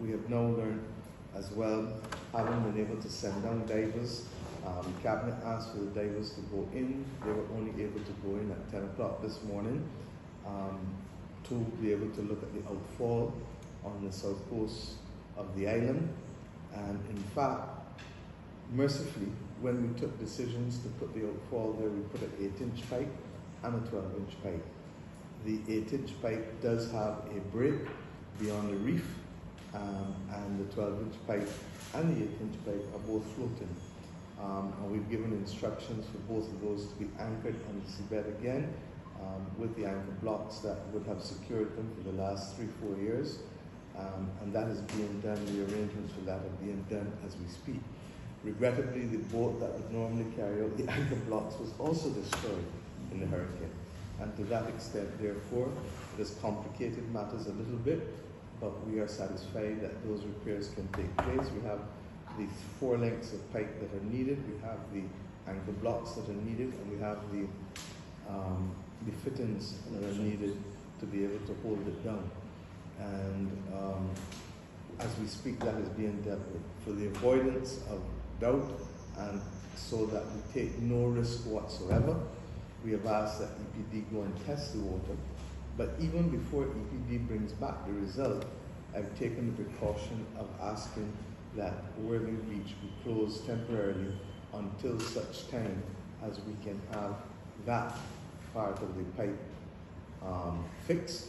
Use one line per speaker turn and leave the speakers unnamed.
we have now learned as well, having been able to send down divers. Cabinet asked for the divers to go in. They were only able to go in at 10 o'clock this morning to be able to look at the outfall on the south coast of the island. And in fact, mercifully, when we took decisions to put the outfall there, we put an 8-inch pipe and a 12-inch pipe. The 8-inch pipe does have a break beyond the reef, and the 12-inch pipe and the 8-inch pipe are both floating. And we've given instructions for both of those to be anchored on the seabed again, with the anchor blocks that would have secured them for the last 3-4 years. And that is being done, the arrangements for that are being done as we speak. Regrettably, the boat that would normally carry out the anchor blocks was also destroyed in the hurricane. And to that extent, therefore, it has complicated matters a little bit, but we are satisfied that those repairs can take place. We have the 4 lengths of pipe that are needed, we have the anchor blocks that are needed, and we have the fittings that are needed to be able to hold it down. And as we speak, that is being dealt with for the avoidance of doubt, and so that we take no risk whatsoever. We have asked that EPD go and test the water, but even before EPD brings back the result, I've taken the precaution of asking that Worthing Beach be closed temporarily until such time as we can have that part of the pipe fixed.